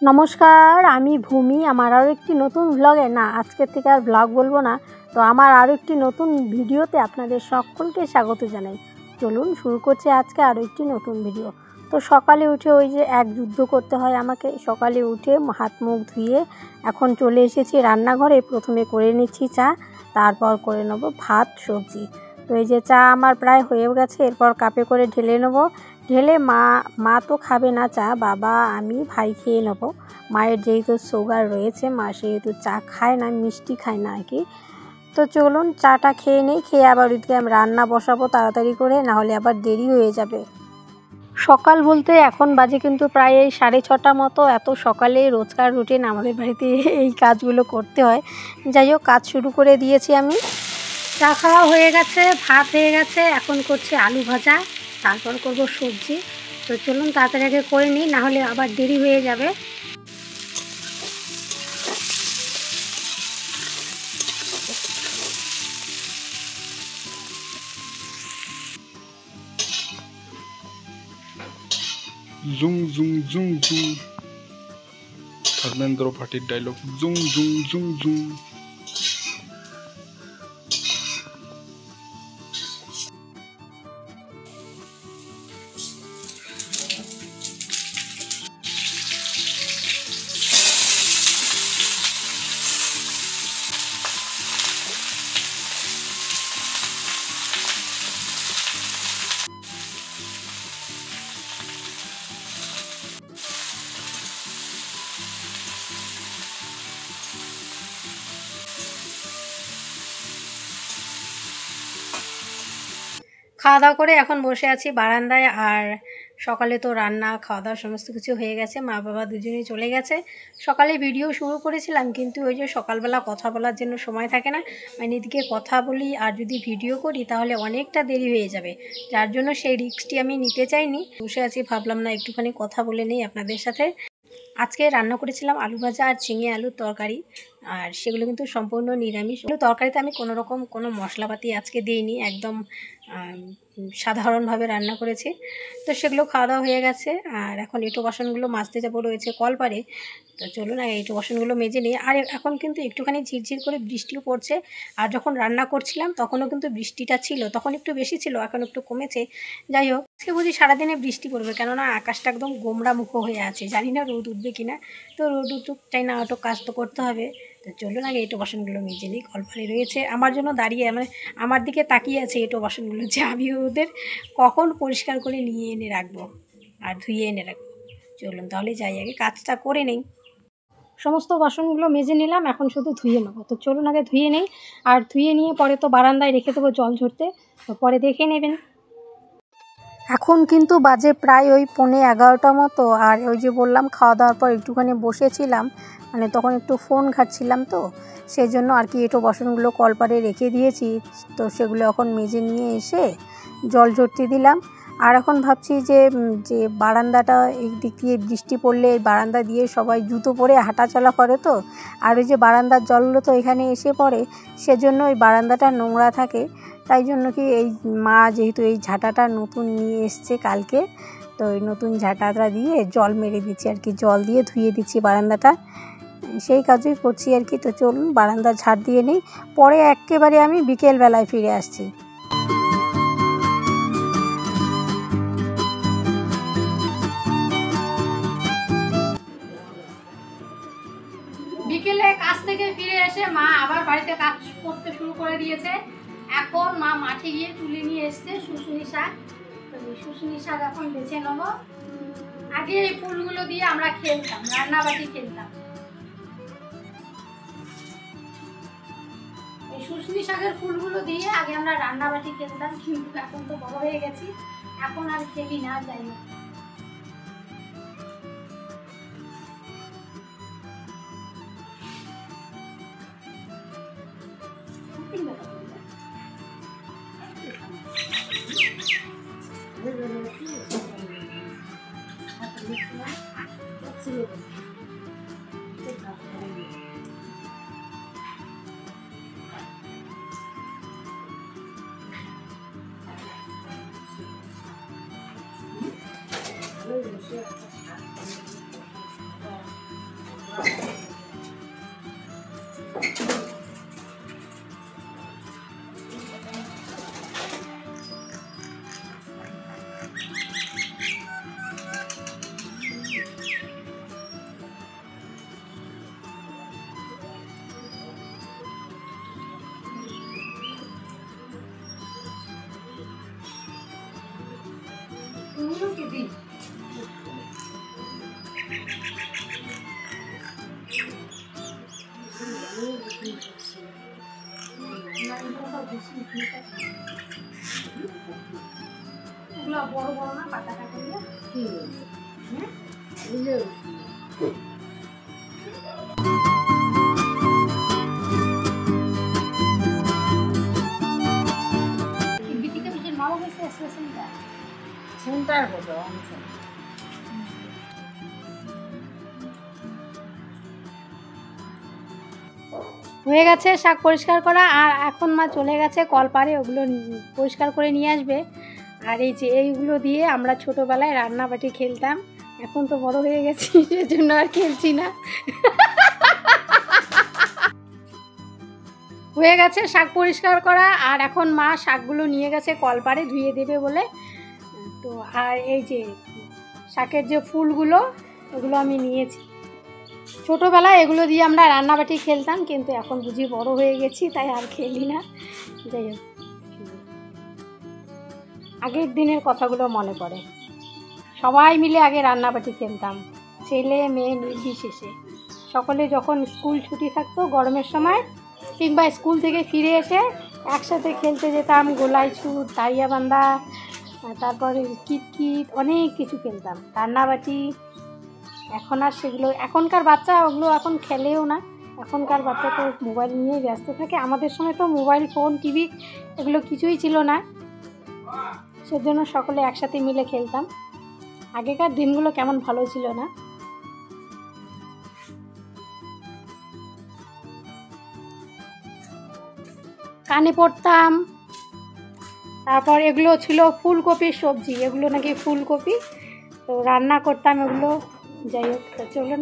নমস্কার, আমি ভূমি। আমার আরও একটি নতুন ব্লগে আজকের থেকে আর ব্লগ বলবো না, তো আমার আরও একটি নতুন ভিডিওতে আপনাদের সকলকে স্বাগত জানাই। চলুন শুরু করছি আজকে আরও একটি নতুন ভিডিও। তো সকালে উঠে ওই যে এক যুদ্ধ করতে হয় আমাকে। সকালে উঠে হাত মুখ ধুয়ে এখন চলে এসেছি রান্নাঘরে। প্রথমে করে নিচ্ছি চা, তারপর করে নেবো ভাত সবজি। তো এই যে চা আমার প্রায় হয়ে গেছে, এরপর কাপে করে ঢেলে নেবো। ঢেলে মা তো খাবে না চা, বাবা আমি ভাই খেয়ে নেবো। মায়ের যেহেতু সুগার রয়েছে, মা সেহেতু চা খায় না, মিষ্টি খায় না আর কি। তো চলুন চাটা খেয়ে নেই, খেয়ে আবার ওইদিকে আমি রান্না বসাবো তাড়াতাড়ি করে, নাহলে আবার দেরি হয়ে যাবে। সকাল বলতে এখন বাজে কিন্তু প্রায় 6:30 মতো। এত সকালে রোজকার রুটিন আমাদের বাড়িতে এই কাজগুলো করতে হয়। যাই হোক, কাজ শুরু করে দিয়েছি আমি। চা খাওয়া হয়ে গেছে, ভাত হয়ে গেছে, এখন করছি আলু ভাজা, তারপর করব সবজি। তো চলুন তাড়াতাড়ি আগে করে নিই, নাহলে আবার দেরি হয়ে যাবে। Zoom zoom zoom zoom, Dharmendra ভাটির dialogue, zoom zoom zoom zoom. খাওয়া দাওয়া করে এখন বসে আছি বারান্দায়। আর সকালে তো রান্না খাওয়া দাওয়া সমস্ত কিছু হয়ে গেছে, মা বাবা দুজনেই চলে গেছে। সকালে ভিডিও শুরু করেছিলাম, কিন্তু ওই যে সকালবেলা কথা বলার জন্য সময় থাকে না, মানে এদিকে কথা বলি আর যদি ভিডিও করি তাহলে অনেকটা দেরি হয়ে যাবে, যার জন্য সেই রিস্কটি আমি নিতে চাইনি। বসে আছি, ভাবলাম না একটুখানি কথা বলে নেই আপনাদের সাথে। আজকে রান্না করেছিলাম আলু ভাজা আর ঝিঙে আলুর তরকারি, আর সেগুলো কিন্তু সম্পূর্ণ নিরামিষ। তরকারিতে আমি কোনো মশলাপাতি আজকে দিইনি, একদম সাধারণভাবে রান্না করেছি। তো সেগুলো খাওয়া দাওয়া হয়ে গেছে, আর এখন এঁটো বাসনগুলো মাজতে যাবো, রয়েছে কলপারে। তো চলুন আগে এঁটো বাসনগুলো মেজে নিই। আর এখন কিন্তু একটুখানি ঝিরঝির করে বৃষ্টিও পড়ছে, আর যখন রান্না করছিলাম তখনও কিন্তু বৃষ্টিটা ছিল, তখন একটু বেশি ছিল, এখন একটু কমেছে। যাই হোক, আজকে বুঝি সারাদিনে বৃষ্টি পড়বে, কেননা আকাশটা একদম গোমড়া মুখো হয়ে আছে, জানি না রোদ উঠবে কিনা। তো রোদ উঠুক চাই না, ওটো কাজ তো করতে হবে। তো চলুন আগে এঁটো বাসনগুলো মেজে নিই। কলপারে রয়েছে, আমার জন্য দাঁড়িয়ে মানে আমার দিকে তাকিয়ে আছে এঁটো বাসনগুলো, যে আমি ওদের কখন পরিষ্কার করে নিয়ে এনে রাখবো আর ধুয়ে এনে রাখবো। চলুন তাহলে যাই, আগে কাজটা করে নেই। সমস্ত বাসনগুলো মেজে নিলাম, এখন শুধু ধুয়ে নেবো। তো চলুন আগে ধুয়ে নেই, আর ধুয়ে নিয়ে পরে তো বারান্দায় রেখে দেবো জল ঝরতে, তো পরে দেখে নেবেন। এখন কিন্তু বাজে প্রায় ওই 11:15 মতো। আর ওই যে বললাম খাওয়া দাওয়ার পর একটুখানি বসেছিলাম, মানে তখন একটু ফোন ঘাঁটছিলাম, তো সেই জন্য আর কি এঁটো বাসনগুলো কলপারে রেখে দিয়েছি। তো সেগুলো এখন মেজে নিয়ে এসে জল ঝরতে দিলাম। আর এখন ভাবছি যে বারান্দাটা এই দিক দিয়ে বৃষ্টি পড়লে বারান্দা দিয়ে সবাই জুতো পরে হাঁটাচলা করে, তো আর ওই যে বারান্দার জলগুলো তো এখানে এসে পড়ে, সেজন্য ওই বারান্দাটা নোংরা থাকে। তাই জন্য কি এই মা যেহেতু এই ঝাঁটাটা নতুন নিয়ে এসছে কালকে, তো ওই নতুন ঝাঁটাটা দিয়ে জল মেরে দিচ্ছি আর কি, জল দিয়ে ধুয়ে দিচ্ছি বারান্দাটা, সেই কাজই করছি আর কি। তো চলুন বারান্দা ঝাড় দিয়ে নিই, পরে একেবারে আমি বিকেলবেলায় ফিরে আসছি। বিকেলে কাজ থেকে ফিরে এসে মা আবার বাড়িতে কাজ করতে শুরু করে দিয়েছে। এখন মা মাঠে গিয়ে তুলে নিয়ে এসছে শুশুনি শাক। তো শুশুনি শাক এখন বেছে নেব। আগে এই ফুলগুলো দিয়ে আমরা খেলতাম, রান্নাবাটি খেলতাম। এই শুশুনি শাকের ফুলগুলো দিয়ে আগে আমরা রান্নাবাটি খেলতাম, কিন্তু এখন তো বড় হয়ে গেছি, এখন আর খেলি না। যাই হোক, বড় বড় না পাতাটা করলে ঠিক আছে। হয়ে গেছে শাক পরিষ্কার করা, আর এখন মা চলে গেছে কলপাড়ে ওগুলো পরিষ্কার করে নিয়ে আসবে। আর এই যে এইগুলো দিয়ে আমরা ছোটোবেলায় রান্নাবাটি খেলতাম, এখন তো বড় হয়ে গেছি সেজন্য আর খেলছি না। হয়ে গেছে শাক পরিষ্কার করা, আর এখন মা শাকগুলো নিয়ে গেছে কলপাড়ে ধুয়ে দেবে বলে। তো আর এই যে শাকের যে ফুলগুলো ওগুলো আমি নিয়েছি। ছোটোবেলায় এগুলো দিয়ে আমরা রান্নাবাটি খেলতাম, কিন্তু এখন বুঝি বড় হয়ে গেছি তাই আর খেলি না। যাই হোক, আগের দিনের কথাগুলো মনে পড়ে। সবাই মিলে আগে রান্নাবাটি খেলতাম, ছেলে মেয়ে নির্বিশেষে। সকলে যখন স্কুল ছুটি থাকতো গরমের সময়, কিংবা স্কুল থেকে ফিরে এসে একসাথে খেলতে যেতাম। গোলাই ছুট, দাঁড়িয়াবান্ধা, তারপরে কিতকিত, অনেক কিছু খেলতাম, রান্নাবাটি। এখন আর সেগুলো, এখনকার বাচ্চা ওগুলো এখন খেলেও না। এখনকার বাচ্চা তো মোবাইল নিয়েই ব্যস্ত থাকে। আমাদের সময় তো মোবাইল ফোন টিভি এগুলো কিছুই ছিল না, সেজন্য সকলে একসাথে মিলে খেলতাম। আগেকার দিনগুলো কেমন ভালো ছিল না। কানে পড়তাম। তারপর এগুলো ছিল ফুলকপির সবজি, এগুলো নাকি ফুলকপি, তো রান্না করতাম এগুলো। যাই হোক, চলুন